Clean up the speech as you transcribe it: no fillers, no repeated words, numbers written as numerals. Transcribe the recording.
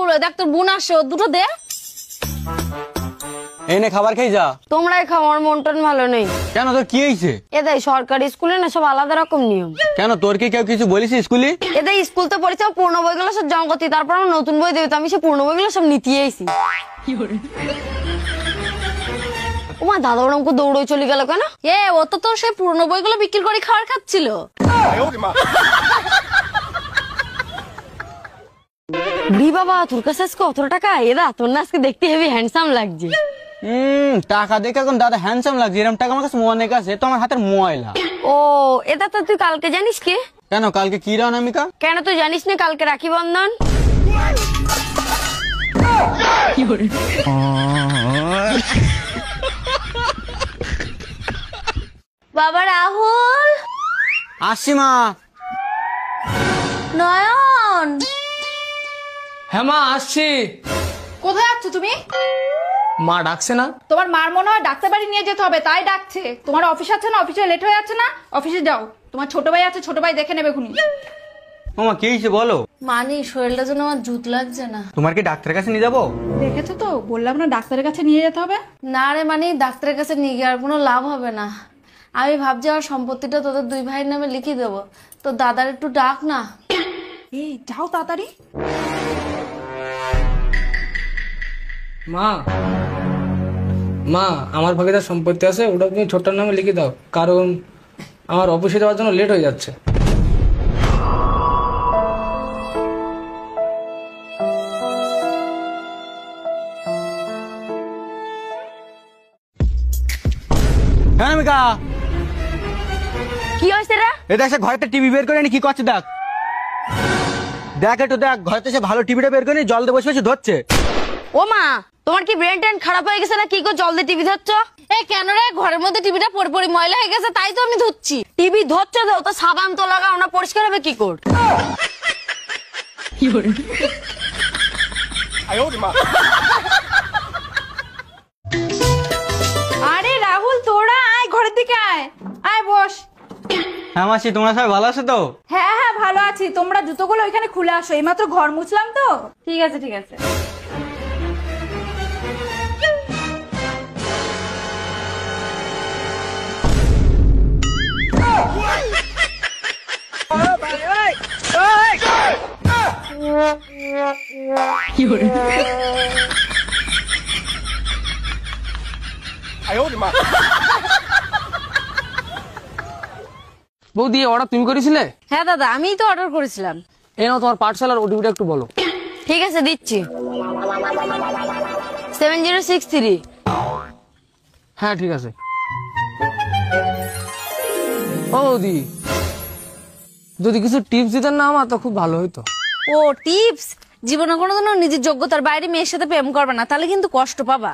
রাহুল দেখ তোর বোন আসে, ও দুটো দে। এই নে খাবার খেয়ে যা। তোমরাই খাও, আমার মন টন ভালো নেই। কেন, তোর কি হয়েছে? এদাই সরকারি স্কুলে না সব আলাদা রকম নিয়ম। কেন, তোর কি কেউ কিছু বলিস স্কুলে? এদাই স্কুল তো পড়েছে, পুরনো বইগুলো সব জমা করতে, তারপর আমার নতুন বই দেবে, তো আমি সে পুরনো বইগুলো সব নিতে এসেছি। ওমা দাদা ওরা আমাকে দৌড়ে চলে গেল কেন? ও তো তোর সেই পুরনো বইগুলো বিক্রি করে খাবার খাচ্ছিল। বাবা তোর কাছে আজকে কত টাকা? এদা তোর না আজকে দেখতে হেভি হ্যান্ডসাম লাগছে। টাকা দেখে এখন দাদা হ্যান্ডসাম লাগছে? এরকম টাকা আমার কাছে অনেক আছে, তো আমার হাতের ময়লা। ও এদা তো তুই কালকে জানিস কি? কেন, কালকে কি রে অনামিকা? কেন তুই জানিস না কালকে রাখি বন্ধন? বাবা রাহুল। আসি মা। নয়ন। হ্যাঁ মা আসছি। কোথায় যাচ্ছ তুমি? মা ডাকছে না? তোমার মার মনে হয় ডাক্তার বাড়ি নিয়ে যেতে হবে, তাই ডাকছে। তোমার অফিস আছে না, অফিসে লেট হয়ে যাচ্ছে না, অফিসে যাও। তোমার ছোট ভাই আছে, ছোট ভাই দেখে নেবে খুনি। মামা কি হয়েছে বলো? মানি শরীরটা যেন আমার জুত লাগছে না। তোমার কি ডাক্তারের কাছে নিয়ে যাবো? দেখেছো তো, বললাম না ডাক্তারের কাছে নিয়ে যেতে হবে। না রে মানে ডাক্তারের কাছে নিয়ে গিয়ে আর কোনো লাভ হবে না। আমি ভাবছি আমার সম্পত্তিটা তোদের দুই ভাইয়ের নামে লিখে দেবো। তো দাদার একটু ডাক না। এই যাও তাড়াতাড়ি। মা মা আমার ভাগে যা সম্পত্তি আছে ওটা তুমি ছোট্টার নামে লিখে দাও, কারণ আমার অফিসে যাওয়ার জন্য লেট হয়ে যাচ্ছে। হ্যাঁ অনামিকা, কি হয়েছে রে? এটা এসে ঘরেতে টিভি বের করে নি, কি করছে দেখ। দেখ একটু দেখ, ঘরেতে এসে ভালো টিভিটা বের করে নি, জল দিয়ে বসে বসে ধরছে। ও মা তোমার কি ব্রেন টেন খারাপ হয়ে গেছে না কি গো, জল দিয়ে টিভি ধরছ? কেন রে, ঘরের মধ্যে টিভিটা পড়ে ময়লা হয়ে গেছে, তাই তো আমি ধুচ্ছি। টিভি ধরছো তো সাবান তো লাগাও না, পরিষ্কার হবে কি করে? আরে রাহুল তোরা আয়, ঘরের দিকে আয়, আয় বস। হ্যাঁ মাসি, তোমরা সবাই ভালো আছো তো? হ্যাঁ হ্যাঁ ভালো আছি। তোমরা জুতোগুলো ওইখানে খুলে আসো, এইমাত্র ঘর মুছলাম তো। ঠিক আছে ঠিক আছে। বৌদি অর্ডার তুমি করেছিলে? হ্যাঁ দাদা আমিই তো অর্ডার করেছিলাম। এই নাও তোমার পার্সেল, ওটিপিটা একটু বলো। ঠিক আছে দিচ্ছি। 7063। হ্যাঁ ঠিক আছে। ও বৌদি, যদি কিছু টিপস দিতেন না আমার তো খুব ভালো হইতো। ও টিপস? জীবনে কোনোদিনও নিজের যোগ্যতার বাইরে মেয়ের সাথে প্রেম করবে না, তাহলে কিন্তু কষ্ট পাবা।